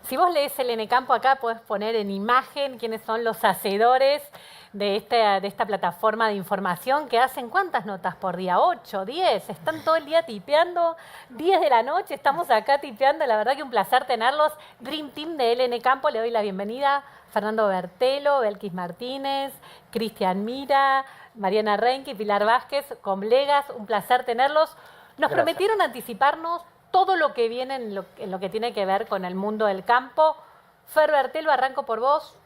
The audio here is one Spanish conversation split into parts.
Si vos lees el N-Campo acá, podés poner en imagen quiénes son los hacedores de esta plataforma de información que hacen ¿cuántas notas por día? 8, 10. Están todo el día tipeando. 10 de la noche estamos acá tipeando. La verdad que un placer tenerlos. Dream Team de N-Campo. Le doy la bienvenida a Fernando Bertelo, Belkis Martínez, Cristian Mira, Mariana Renke y Pilar Vázquez, colegas. Un placer tenerlos. Nos prometieron anticiparnos todo lo que viene en lo que tiene que ver con el mundo del campo. Fer Bertelo, arranco por vos.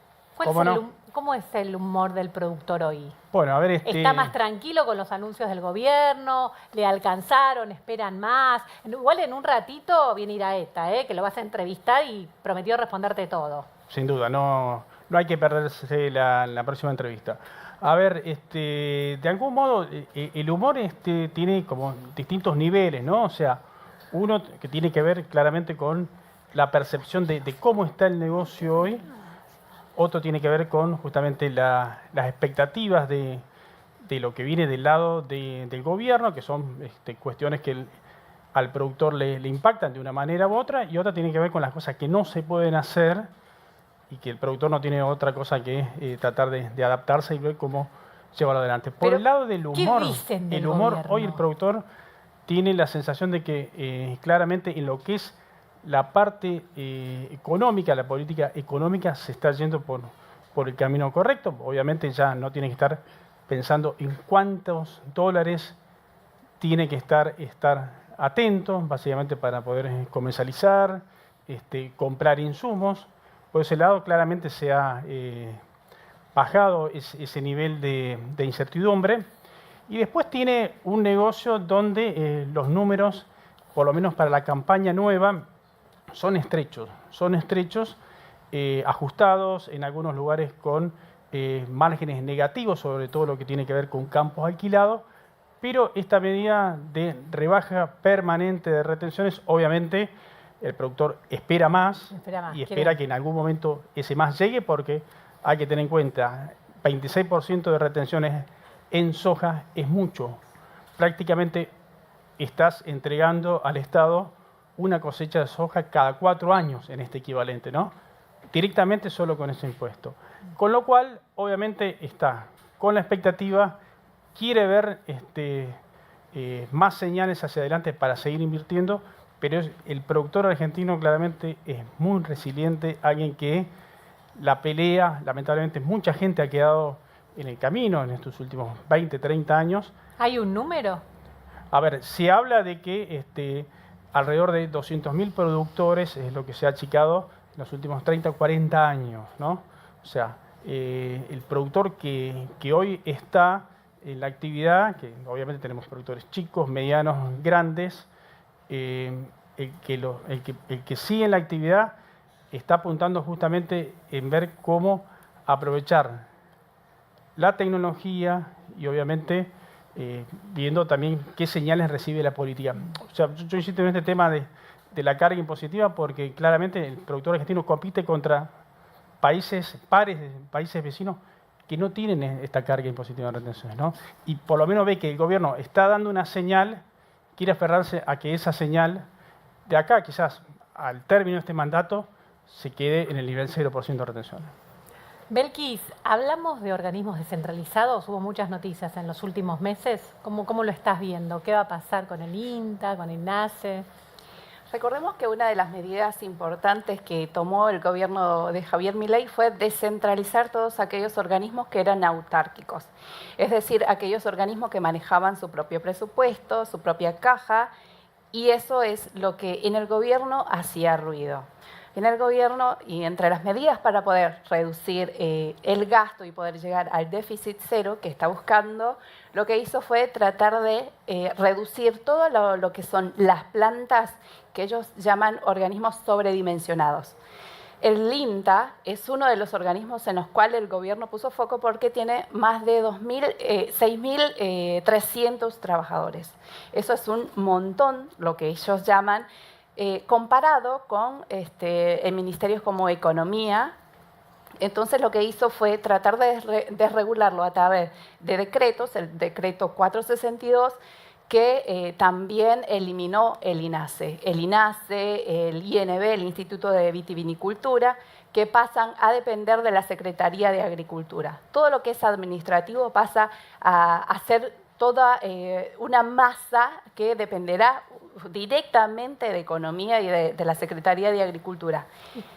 ¿Cómo es el humor del productor hoy? Bueno, a ver, ¿Está más tranquilo con los anuncios del gobierno? ¿Le alcanzaron? ¿Esperan más? Igual en un ratito viene Iraeta, que lo vas a entrevistar y prometió responderte todo. Sin duda, no hay que perderse la próxima entrevista. A ver, de algún modo, el humor tiene como distintos niveles, ¿no? O sea, uno que tiene que ver claramente con la percepción de cómo está el negocio hoy. Otro tiene que ver con justamente las expectativas de lo que viene del lado del gobierno, que son cuestiones que al productor le impactan de una manera u otra, y otra tiene que ver con las cosas que no se pueden hacer y que el productor no tiene otra cosa que tratar de adaptarse y ver cómo llevarlo adelante. Por el lado del humor, hoy el productor tiene la sensación de que claramente en lo que es la parte económica, la política económica se está yendo por el camino correcto. Obviamente ya no tiene que estar pensando en cuántos dólares tiene que estar atento, básicamente para poder comercializar, comprar insumos. Por ese lado claramente se ha bajado ese nivel de incertidumbre. Y después tiene un negocio donde los números, por lo menos para la campaña nueva, son estrechos, ajustados, en algunos lugares con márgenes negativos, sobre todo lo que tiene que ver con campos alquilados, pero esta medida de rebaja permanente de retenciones, obviamente el productor espera más y espera que en algún momento ese más llegue, porque hay que tener en cuenta, 26% de retenciones en soja es mucho. Prácticamente estás entregando al Estado una cosecha de soja cada 4 años en este equivalente, ¿no? Directamente solo con ese impuesto. Con lo cual, obviamente, está con la expectativa, quiere ver más señales hacia adelante para seguir invirtiendo, pero el productor argentino claramente es muy resiliente, alguien que la pelea, lamentablemente mucha gente ha quedado en el camino en estos últimos 20, 30 años. ¿Hay un número? A ver, se habla de que alrededor de 200.000 productores es lo que se ha achicado en los últimos 30 o 40 años, ¿no? O sea, el productor que hoy está en la actividad, que obviamente tenemos productores chicos, medianos, grandes, el que sigue en la actividad está apuntando justamente en ver cómo aprovechar la tecnología y obviamente viendo también qué señales recibe la política. O sea, yo insisto en este tema de la carga impositiva porque claramente el productor argentino compite contra países vecinos que no tienen esta carga impositiva de retenciones, ¿no? Y por lo menos ve que el gobierno está dando una señal, quiere aferrarse a que esa señal de acá, quizás al término de este mandato, se quede en el nivel 0% de retención. Belkis, hablamos de organismos descentralizados, hubo muchas noticias en los últimos meses. ¿Cómo lo estás viendo? ¿Qué va a pasar con el INTA, con el NACE? Recordemos que una de las medidas importantes que tomó el gobierno de Javier Milei fue descentralizar todos aquellos organismos que eran autárquicos, es decir, aquellos organismos que manejaban su propio presupuesto, su propia caja, y eso es lo que en el gobierno hacía ruido. En el gobierno, y entre las medidas para poder reducir el gasto y poder llegar al déficit cero que está buscando, lo que hizo fue tratar de reducir todo lo que son las plantas que ellos llaman organismos sobredimensionados. El INTA es uno de los organismos en los cuales el gobierno puso foco porque tiene más de 6.300 trabajadores. Eso es un montón, lo que ellos llaman, comparado con ministerios como Economía. Entonces lo que hizo fue tratar de regularlo a través de decretos, el decreto 462, que también eliminó el INASE. El INASE, el INB, el Instituto de Vitivinicultura, que pasan a depender de la Secretaría de Agricultura. Todo lo que es administrativo pasa a ser toda una masa que dependerá directamente de Economía y de la Secretaría de Agricultura.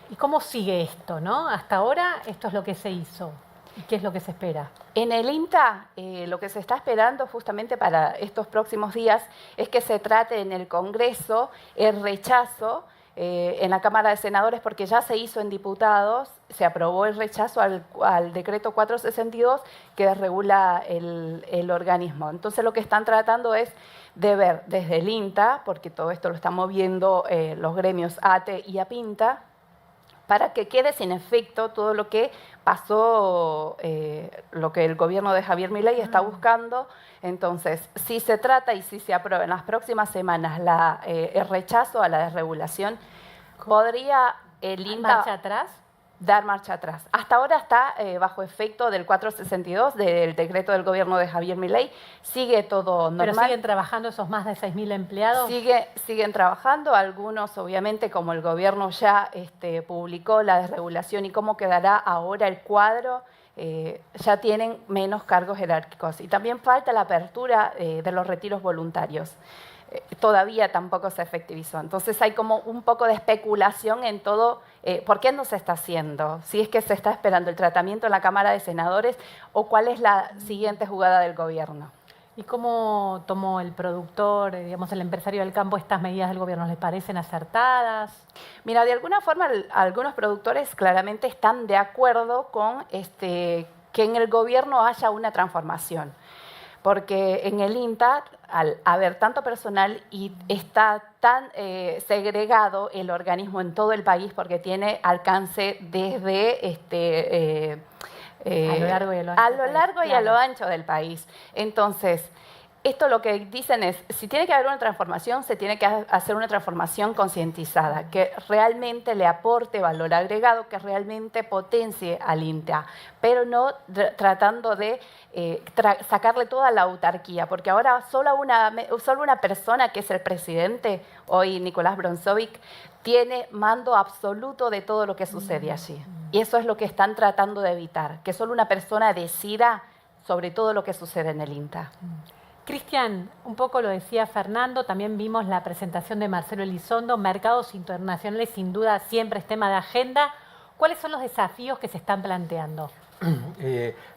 ¿Y cómo sigue esto, no? Hasta ahora esto es lo que se hizo. ¿Y qué es lo que se espera? En el INTA, lo que se está esperando justamente para estos próximos días es que se trate en el Congreso el rechazo en la Cámara de Senadores, porque ya se hizo en diputados, se aprobó el rechazo al decreto 462 que regula el organismo. Entonces lo que están tratando es de ver desde el INTA, porque todo esto lo están moviendo los gremios ATE y APINTA, para que quede sin efecto todo lo que pasó, lo que el gobierno de Javier Milei está buscando. Entonces, si se trata y si se aprueba en las próximas semanas el rechazo a la desregulación, podría el INTA ¿Marcha atrás? dar marcha atrás. Hasta ahora está bajo efecto del 462, del decreto del gobierno de Javier Milei. Sigue todo normal. ¿Pero siguen trabajando esos más de 6.000 empleados? Siguen trabajando, algunos obviamente, como el gobierno ya publicó la desregulación y cómo quedará ahora el cuadro, ya tienen menos cargos jerárquicos. Y también falta la apertura de los retiros voluntarios. Todavía tampoco se efectivizó. Entonces hay como un poco de especulación en todo, ¿por qué no se está haciendo? Si es que se está esperando el tratamiento en la Cámara de Senadores o cuál es la siguiente jugada del gobierno. ¿Y cómo tomó el productor, digamos, el empresario del campo estas medidas del gobierno? ¿Les parecen acertadas? Mira, de alguna forma algunos productores claramente están de acuerdo con que en el gobierno haya una transformación. Porque en el INTA, al haber tanto personal y está tan segregado el organismo en todo el país, porque tiene alcance desde a lo largo y a lo ancho del país. Entonces, esto lo que dicen es, si tiene que haber una transformación, se tiene que hacer una transformación concientizada, que realmente le aporte valor agregado, que realmente potencie al INTA, pero no tratando de sacarle toda la autarquía, porque ahora solo una persona, que es el presidente, hoy Nicolás Bronzovic, tiene mando absoluto de todo lo que sucede allí. Y eso es lo que están tratando de evitar, que solo una persona decida sobre todo lo que sucede en el INTA. Cristian, un poco lo decía Fernando, también vimos la presentación de Marcelo Elizondo, mercados internacionales sin duda siempre es tema de agenda. ¿Cuáles son los desafíos que se están planteando?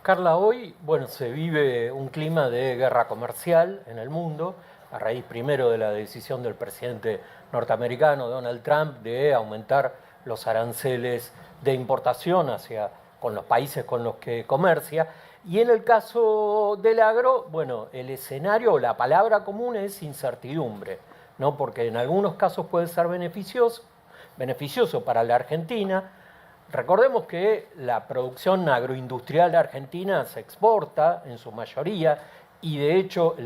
Carla, hoy se vive un clima de guerra comercial en el mundo, a raíz primero de la decisión del presidente norteamericano Donald Trump de aumentar los aranceles de importación con los países con los que comercia. Y en el caso del agro, el escenario, la palabra común es incertidumbre, ¿no? Porque en algunos casos puede ser beneficioso para la Argentina. Recordemos que la producción agroindustrial argentina se exporta en su mayoría y de hecho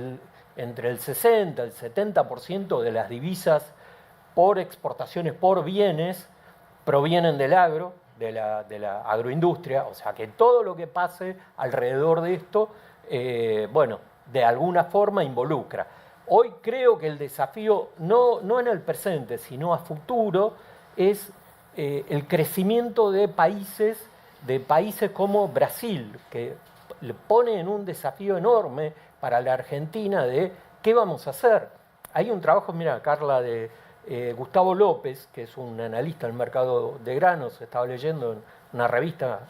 entre el 60 y el 70% de las divisas por exportaciones por bienes provienen del agro, de la agroindustria, o sea que todo lo que pase alrededor de esto, de alguna forma involucra. Hoy creo que el desafío, no en el presente, sino a futuro, es el crecimiento de países como Brasil, que le pone en un desafío enorme para la Argentina de qué vamos a hacer. Hay un trabajo, mira, Carla, de Gustavo López, que es un analista del mercado de granos, estaba leyendo en una revista,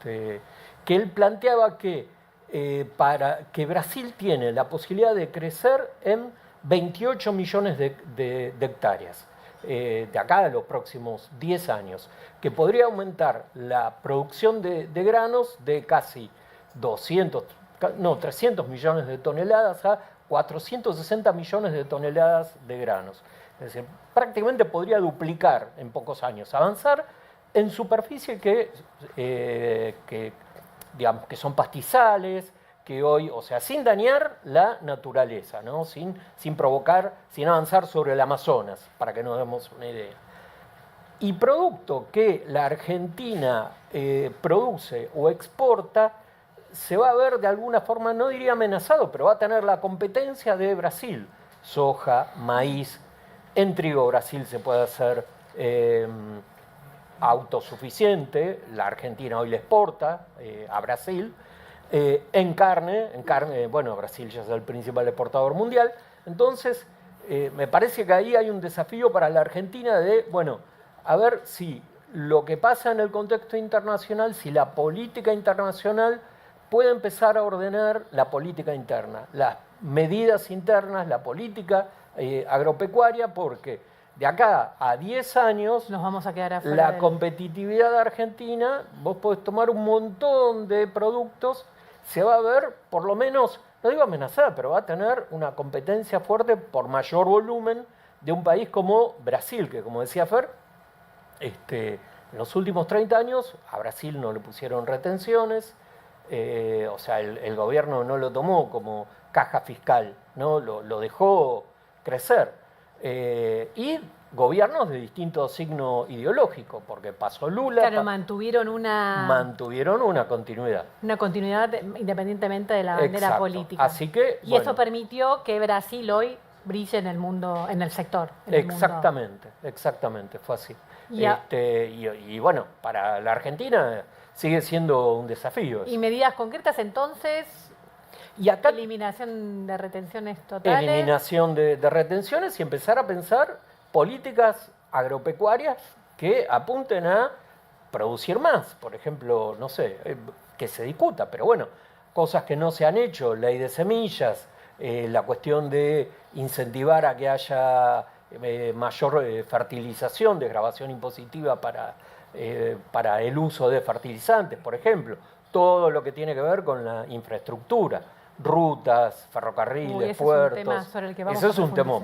que él planteaba que Brasil tiene la posibilidad de crecer en 28 millones de hectáreas de acá a los próximos 10 años, que podría aumentar la producción de granos de casi 300 millones de toneladas a 460 millones de toneladas de granos. Es decir, prácticamente podría duplicar en pocos años, avanzar en superficie que son pastizales, que hoy, o sea, sin dañar la naturaleza, ¿no? sin avanzar sobre el Amazonas, para que nos demos una idea. Y producto que la Argentina produce o exporta, se va a ver de alguna forma, no diría amenazado, pero va a tener la competencia de Brasil. Soja, maíz, en trigo Brasil se puede hacer autosuficiente, la Argentina hoy le exporta a Brasil. En carne, bueno, Brasil ya es el principal exportador mundial, entonces me parece que ahí hay un desafío para la Argentina de, bueno, a ver si lo que pasa en el contexto internacional, si la política internacional puede empezar a ordenar la política interna, las medidas internas, la política agropecuaria, porque de acá a 10 años Nos vamos a quedar afuera la competitividad de Argentina, vos podés tomar un montón de productos, se va a ver, por lo menos, no digo amenazada, pero va a tener una competencia fuerte por mayor volumen de un país como Brasil, que como decía Fer, en los últimos 30 años a Brasil no le pusieron retenciones, o sea, el gobierno no lo tomó como caja fiscal, ¿no? Lo dejó crecer. Y gobiernos de distinto signo ideológico, porque pasó Lula. Claro, mantuvieron una continuidad. Una continuidad independientemente de la bandera Exacto. política. Así que, y eso permitió que Brasil hoy brille en el mundo, en el sector. Exactamente, fue así. Y bueno, para la Argentina sigue siendo un desafío. ¿Y medidas concretas entonces? Y acá, eliminación de retenciones totales. Eliminación de retenciones y empezar a pensar políticas agropecuarias que apunten a producir más. Por ejemplo, no sé, que se discuta, pero bueno, cosas que no se han hecho, ley de semillas, la cuestión de incentivar a que haya mayor fertilización, desgravación impositiva para el uso de fertilizantes, por ejemplo. Todo lo que tiene que ver con la infraestructura. Rutas, ferrocarriles, puertos. Es un tema sobre el que vamos Eso es a un temón.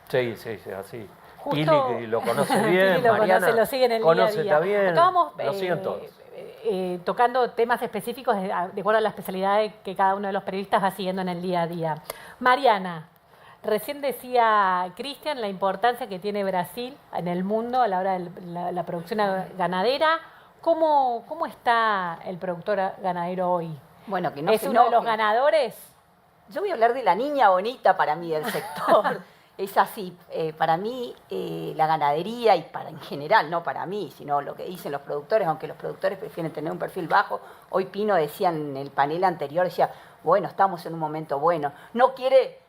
profundizar. Sí, así. Justo, Pili lo conoce bien, Pili lo Mariana conoce, lo sigue en el conoce día a día. bien, Acabamos, lo siguen todos. Tocando temas específicos de acuerdo a la especialidad que cada uno de los periodistas va siguiendo en el día a día. Mariana, recién decía Cristian la importancia que tiene Brasil en el mundo a la hora de la producción ganadera. ¿Cómo está el productor ganadero hoy? Bueno, que no ¿Es se uno de los enoje. ganadores? Yo voy a hablar de la niña bonita para mí del sector. Es así, para mí la ganadería y en general, no para mí, sino lo que dicen los productores, aunque los productores prefieren tener un perfil bajo. Hoy Pino decía en el panel anterior, decía, bueno, estamos en un momento bueno. No quiere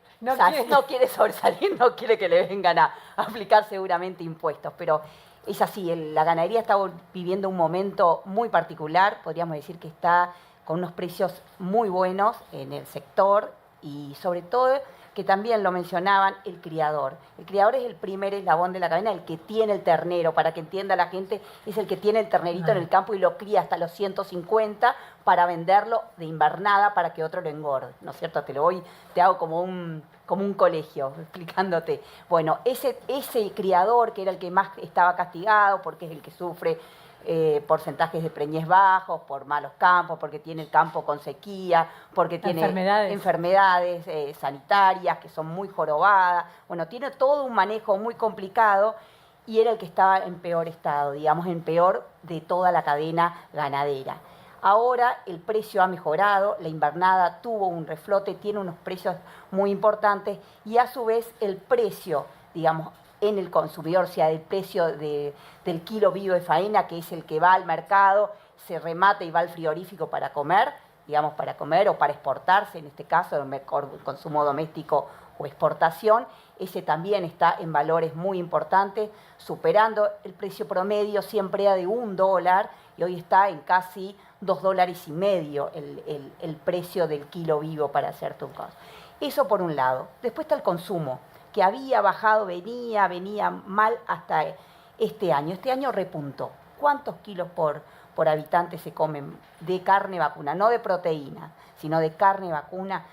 sobresalir, no quiere que le vengan a aplicar seguramente impuestos, pero es así, la ganadería está viviendo un momento muy particular, podríamos decir que está con unos precios muy buenos en el sector y sobre todo que también lo mencionaban, el criador. El criador es el primer eslabón de la cadena, el que tiene el ternero, para que entienda la gente, es el que tiene el ternerito en el campo y lo cría hasta los 150 para venderlo de invernada para que otro lo engorde, ¿no es cierto? Te hago como un colegio explicándote. Bueno, ese criador que era el que más estaba castigado porque es el que sufre porcentajes de preñez bajos, por malos campos, porque tiene el campo con sequía, porque tiene enfermedades sanitarias que son muy jorobadas. Bueno, tiene todo un manejo muy complicado y era el que estaba en peor estado, digamos, en peor de toda la cadena ganadera. Ahora el precio ha mejorado, la invernada tuvo un reflote, tiene unos precios muy importantes y a su vez el precio, digamos, en el consumidor, o sea, el precio del kilo vivo de faena, que es el que va al mercado, se remata y va al frigorífico para comer, digamos, para comer o para exportarse, en este caso, el consumo doméstico o exportación, ese también está en valores muy importantes, superando el precio promedio, siempre era de $1 y hoy está en casi $2,50 el precio del kilo vivo para hacerte un caso. Eso por un lado. Después está el consumo, que había bajado, venía mal hasta este año. Este año repuntó. ¿Cuántos kilos por habitante se comen de carne vacuna? No de proteína, sino de carne vacuna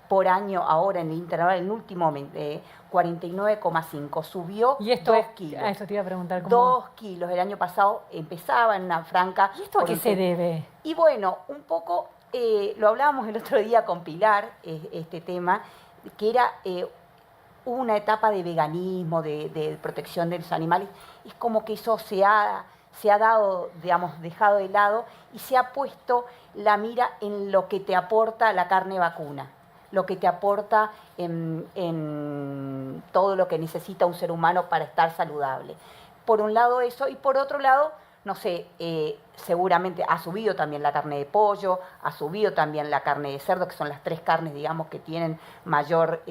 por año ahora en el intervalo, en el último 49,5. Subió 2 kilos. Eso te iba a preguntar. 2 kilos. El año pasado empezaba en una franca. ¿Y esto a qué se debe? Y bueno, un poco, lo hablábamos el otro día con Pilar, este tema, que era una etapa de veganismo, de protección de los animales. Es como que eso se ha se ha dado, digamos, dejado de lado y se ha puesto la mira en lo que te aporta la carne vacuna, lo que te aporta en todo lo que necesita un ser humano para estar saludable. Por un lado eso, y por otro lado, no sé, seguramente ha subido también la carne de pollo, ha subido también la carne de cerdo, que son las 3 carnes, digamos, que tienen mayor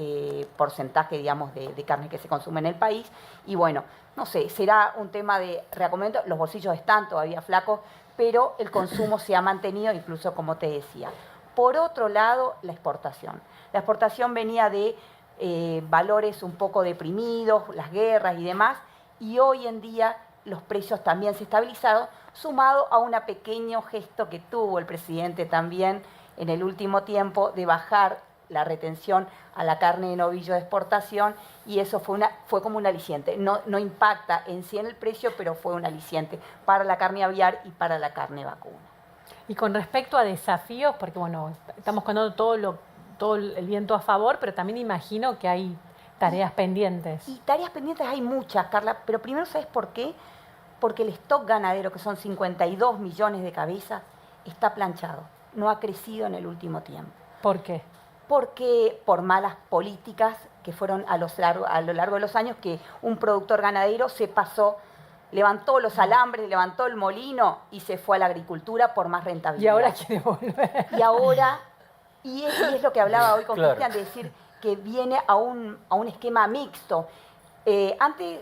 porcentaje, digamos, de carne que se consume en el país. Y bueno, no sé, será un tema de reacomodamiento. Los bolsillos están todavía flacos, pero el consumo se ha mantenido, incluso como te decía. Por otro lado, la exportación. La exportación venía de valores un poco deprimidos, las guerras y demás, y hoy en día los precios también se estabilizaron, sumado a un pequeño gesto que tuvo el presidente también en el último tiempo de bajar la retención a la carne de novillo de exportación, y eso fue como un aliciente. No impacta en sí en el precio, pero fue un aliciente para la carne aviar y para la carne vacuna. Y con respecto a desafíos, porque bueno, estamos contando todo el viento a favor, pero también imagino que hay tareas pendientes. Y tareas pendientes hay muchas, Carla, pero primero, ¿sabes por qué? Porque el stock ganadero, que son 52 millones de cabezas, está planchado. No ha crecido en el último tiempo. ¿Por qué? Porque por malas políticas que fueron a lo largo de los años, que un productor ganadero se pasó, levantó los alambres, levantó el molino y se fue a la agricultura por más rentabilidad. Y ahora quiere volver. Y ahora, y es lo que hablaba hoy con Claro. Cristian, de decir que viene a un esquema mixto. Antes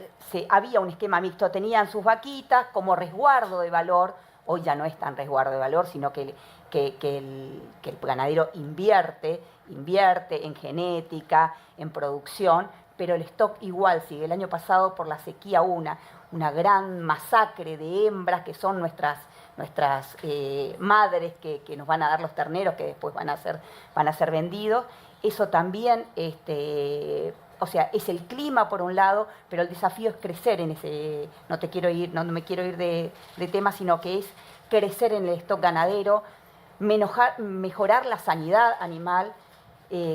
había un esquema mixto, tenían sus vaquitas como resguardo de valor. Hoy ya no es tan resguardo de valor, sino que el ganadero invierte en genética, en producción, pero el stock igual sigue. El año pasado, por la sequía, una gran masacre de hembras que son nuestras madres que nos van a dar los terneros que después van a ser vendidos. Eso también, o sea, es el clima por un lado, pero el desafío es crecer en ese, no me quiero ir de tema, sino que es crecer en el stock ganadero, mejorar la sanidad animal.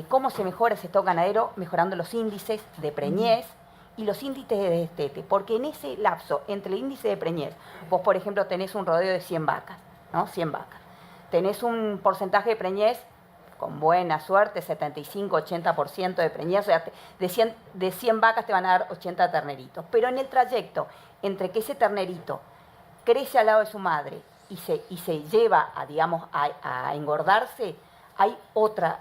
¿Cómo se mejora ese stock ganadero? Mejorando los índices de preñez y los índices de destete, porque en ese lapso, entre el índice de preñez, vos, por ejemplo, tenés un rodeo de 100 vacas, ¿no? 100 vacas. Tenés un porcentaje de preñez, con buena suerte, 75-80% de preñez, o sea, de 100 vacas te van a dar 80 terneritos. Pero en el trayecto entre que ese ternerito crece al lado de su madre y se lleva a engordarse, hay otra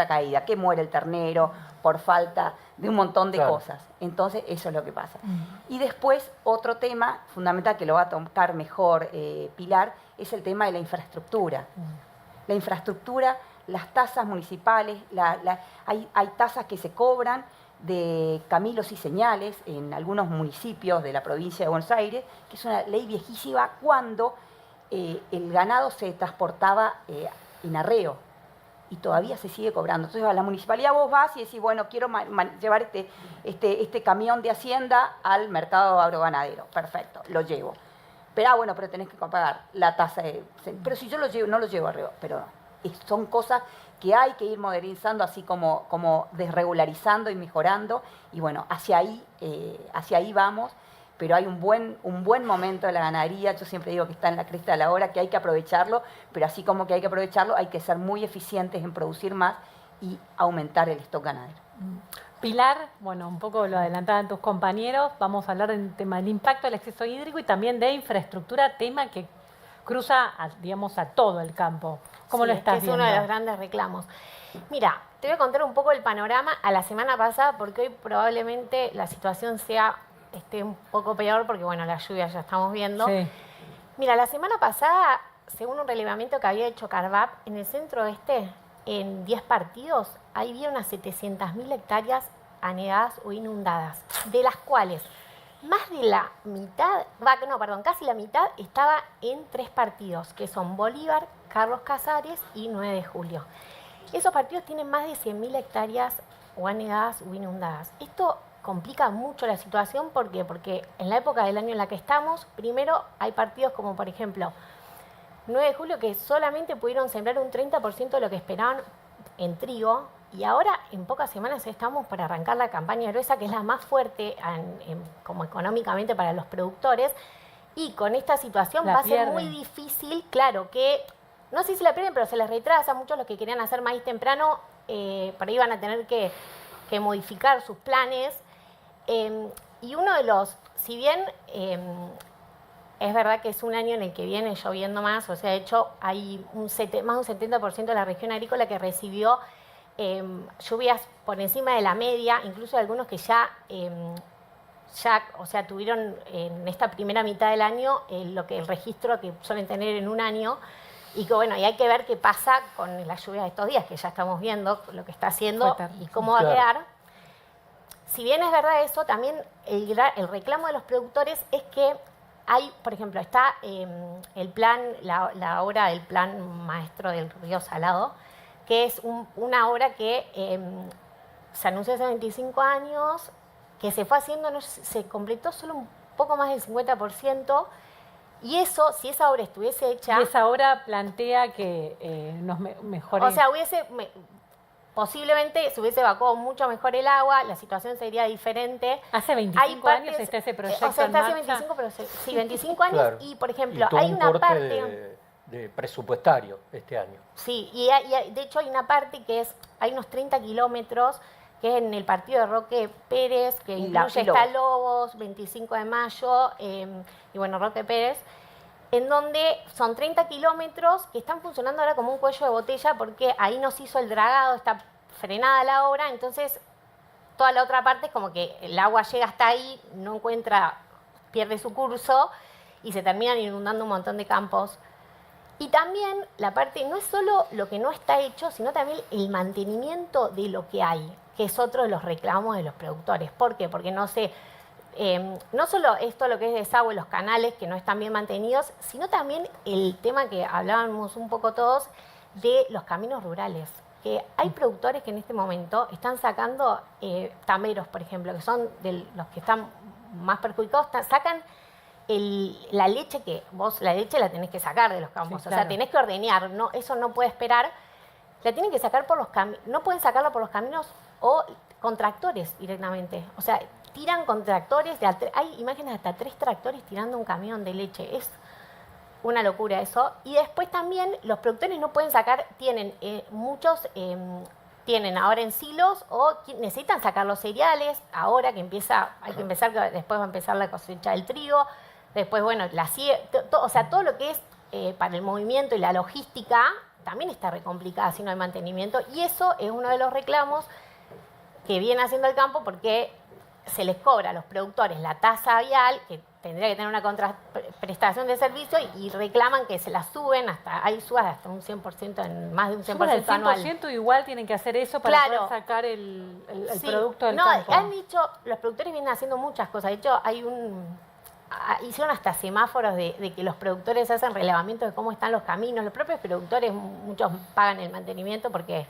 caída, que muere el ternero por falta de un montón de cosas. Entonces, eso es lo que pasa. Y después, otro tema fundamental que lo va a tocar mejor Pilar, es el tema de la infraestructura. La infraestructura, las tasas municipales, hay tasas que se cobran de caminos y señales en algunos municipios de la provincia de Buenos Aires, que es una ley viejísima cuando el ganado se transportaba en arreo, y todavía se sigue cobrando. Entonces a la municipalidad vos vas y decís, bueno, quiero llevar este camión de hacienda al mercado agroganadero. Perfecto, lo llevo. Pero bueno, pero tenés que pagar la tasa pero si yo no lo llevo arreo. Pero son cosas que hay que ir modernizando, así como desregularizando y mejorando. Y bueno, hacia ahí vamos. Pero hay un buen momento de la ganadería. Yo siempre digo que está en la cresta de la hora, que hay que aprovecharlo, pero así como que hay que aprovecharlo, hay que ser muy eficientes en producir más y aumentar el stock ganadero. Pilar, bueno, un poco lo adelantaban tus compañeros, vamos a hablar del tema del impacto del exceso hídrico y también de infraestructura, tema que cruza, a todo el campo. ¿Cómo lo estás viendo? Es uno de los grandes reclamos. Mira, te voy a contar un poco el panorama a la semana pasada, porque hoy probablemente la situación esté un poco peor, porque bueno, la lluvia ya estamos viendo. Sí. Mira, la semana pasada, según un relevamiento que había hecho Carvap, en el centro oeste, en 10 partidos, había unas 700.000 hectáreas anegadas o inundadas, de las cuales más de la mitad, casi la mitad estaba en 3 partidos, que son Bolívar, Carlos Casares y 9 de Julio. Esos partidos tienen más de 100.000 hectáreas o anegadas o inundadas. Esto complica mucho la situación, ¿por qué? Porque en la época del año en la que estamos, primero hay partidos como, por ejemplo, 9 de julio, que solamente pudieron sembrar un 30% de lo que esperaban en trigo, y ahora en pocas semanas estamos para arrancar la campaña gruesa, que es la más fuerte como económicamente para los productores, Y con esta situación La va a ser pierden. muy difícil, claro, que no sé si la pierden, pero se les retrasa. Muchos los que querían hacer maíz temprano, por ahí van a tener que modificar sus planes. Y uno de los, si bien es verdad que es un año en el que viene lloviendo más, o sea, de hecho hay más de un 70% de la región agrícola que recibió lluvias por encima de la media, incluso algunos que ya, o sea, tuvieron en esta primera mitad del año el registro que suelen tener en un año. Y que bueno, y hay que ver qué pasa con las lluvias de estos días, que ya estamos viendo lo que está haciendo y cómo va a quedar. Si bien es verdad eso, también el reclamo de los productores es que hay, por ejemplo, está el plan, la obra del plan maestro del Río Salado, que es una obra que se anunció hace 25 años, que se fue haciendo, se completó solo un poco más del 50%. Y eso, si esa obra estuviese hecha... Y esa obra plantea que nos mejore... O sea, posiblemente se hubiese evacuado mucho mejor el agua, la situación sería diferente. Hace 25 años está ese proyecto o sea, está en hace marcha. 25, pero sí, 25 años. Claro. Y, por ejemplo, Y tuvo hay un una corte parte... de presupuestario este año. Sí, y de hecho hay una parte que hay unos 30 kilómetros, que es en el partido de Roque Pérez, que incluye está Lobos, 25 de mayo, y bueno, Roque Pérez, en donde son 30 kilómetros que están funcionando ahora como un cuello de botella porque ahí no se hizo el dragado, está frenada la obra, entonces toda la otra parte es como que el agua llega hasta ahí, no encuentra, pierde su curso y se terminan inundando un montón de campos. Y también la parte, no es solo lo que no está hecho, sino también el mantenimiento de lo que hay, que es otro de los reclamos de los productores. ¿Por qué? Porque no solo esto lo que es desagüe, los canales que no están bien mantenidos, sino también el tema que hablábamos un poco todos de los caminos rurales. Que hay productores que en este momento están sacando tameros, por ejemplo, que son de los que están más perjudicados, sacan la leche la leche la tenés que sacar de los campos, Sí, o claro. sea, tenés que ordeñar, eso no puede esperar, la tienen que sacar por los caminos, no pueden sacarlo por los caminos o con tractores directamente, o sea, tiran con tractores, hay imágenes de hasta 3 tractores tirando un camión de leche, es una locura eso. Y después también los productores no pueden sacar, muchos tienen ahora en silos o necesitan sacar los cereales, ahora que hay que empezar, después va a empezar la cosecha del trigo, después, bueno, o sea, todo lo que es para el movimiento y la logística también está recomplicada si no hay mantenimiento. Y eso es uno de los reclamos que viene haciendo el campo porque se les cobra a los productores la tasa vial, que tendría que tener una contraprestación de servicio, y reclaman que se la suben hay subas hasta un 100%, más de un 100% Suben al anual. 100% igual tienen que hacer eso para Claro. poder sacar el Sí. producto del no, campo. han dicho, los productores vienen haciendo muchas cosas. De hecho, hicieron hasta semáforos de que los productores hacen relevamientos de cómo están los caminos. Los propios productores, muchos pagan el mantenimiento porque,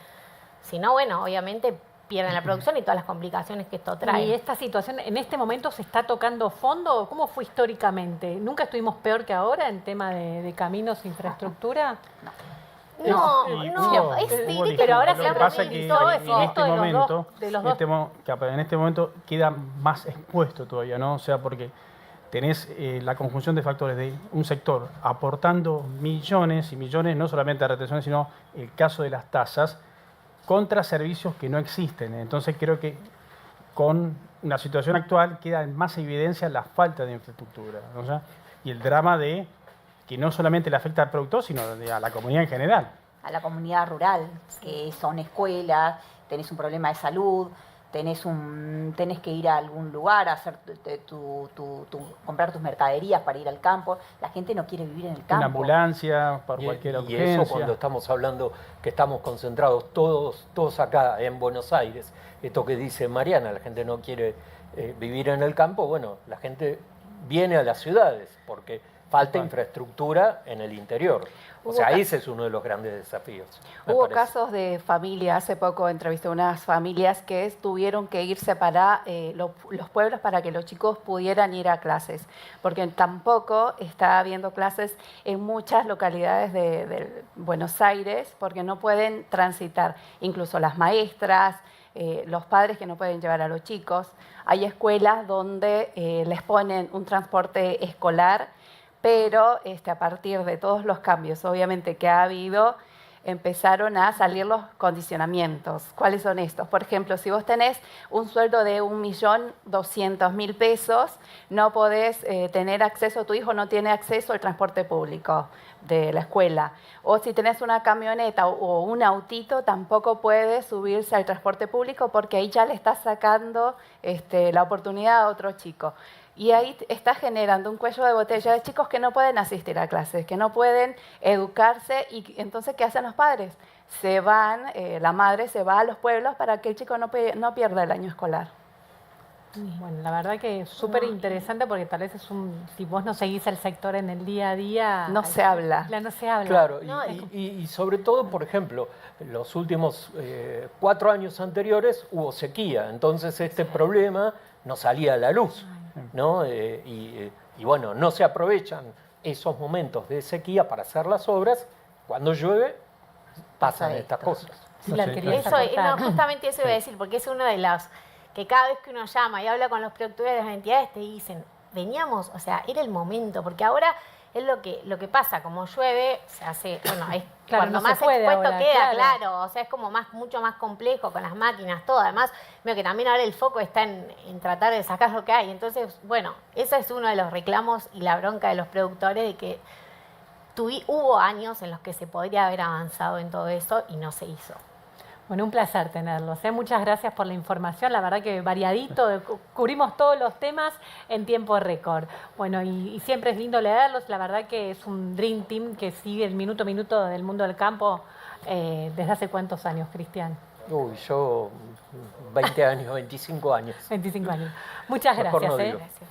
si no, bueno, obviamente pierden la producción y todas las complicaciones que esto trae. ¿Y esta situación en este momento se está tocando fondo? ¿Cómo fue históricamente? ¿Nunca estuvimos peor que ahora en tema de caminos, infraestructura? No, Hubo directo, pero ahora lo se que ha pasa revisto que eso, en esto este de los momento, dos- de los dos. en este momento queda más expuesto todavía, ¿no? O sea, porque tenés la conjunción de factores de un sector aportando millones y millones, no solamente a retenciones, sino el caso de las tasas, contra servicios que no existen. Entonces creo que con la situación actual queda en más evidencia la falta de infraestructura, ¿no? O sea, y el drama de que no solamente le afecta al productor, sino a la comunidad en general. A la comunidad rural, que son escuelas, tenés un problema de salud, tenés que ir a algún lugar a hacer comprar tus mercaderías para ir al campo. La gente no quiere vivir en el campo. Una ambulancia, por Y cualquier eso urgencia. cuando estamos hablando que estamos concentrados todos acá en Buenos Aires, esto que dice Mariana, la gente no quiere vivir en el campo, bueno, la gente viene a las ciudades porque falta infraestructura en el interior. O sea, ese es uno de los grandes desafíos. me Hubo parece. casos de familia, hace poco entrevisté unas familias que tuvieron que irse para los pueblos para que los chicos pudieran ir a clases, porque tampoco está habiendo clases en muchas localidades de Buenos Aires, porque no pueden transitar, incluso las maestras, los padres que no pueden llevar a los chicos. Hay escuelas donde les ponen un transporte escolar, pero a partir de todos los cambios, obviamente, que ha habido, empezaron a salir los condicionamientos. ¿Cuáles son estos? Por ejemplo, si vos tenés un sueldo de 1.200.000 pesos, no podés tener acceso, tu hijo no tiene acceso al transporte público de la escuela. O si tenés una camioneta o un autito, tampoco puede subirse al transporte público porque ahí ya le estás sacando la oportunidad a otro chico. Y ahí está generando un cuello de botella de chicos que no pueden asistir a clases, que no pueden educarse, y entonces, ¿qué hacen los padres? Se van, la madre se va a los pueblos para que el chico no pierda el año escolar. Bueno, la verdad que es súper interesante porque tal vez si vos no seguís el sector en el día a día... No se habla. No se habla. Claro, No, y sobre todo, por ejemplo, los últimos 4 años anteriores hubo sequía, entonces este problema no salía a la luz, ¿no? Y bueno, no se aprovechan esos momentos de sequía para hacer las obras. Cuando llueve, pasan estas cosas. Pilar, querías Eso, aportar. no, justamente eso iba a decir, porque es uno de los que cada vez que uno llama y habla con los productores de las entidades te dicen, veníamos, o sea, era el momento, porque ahora es lo que pasa, como llueve, se hace, bueno, es Claro, cuando no se más puede expuesto ahora, queda, claro. claro, o sea, es como mucho más complejo con las máquinas, todo, además, veo que también ahora el foco está en tratar de sacar lo que hay, entonces, bueno, ese es uno de los reclamos y la bronca de los productores de que hubo años en los que se podría haber avanzado en todo eso y no se hizo. Bueno, un placer tenerlos. Muchas gracias por la información. La verdad que variadito, cubrimos todos los temas en tiempo récord. Bueno, y siempre es lindo leerlos. La verdad que es un Dream Team que sigue el minuto a minuto del mundo del campo desde hace cuántos años, Cristian. Uy, yo 20 años, 25 años. 25 años. Muchas Mejor gracias. no digo. Gracias.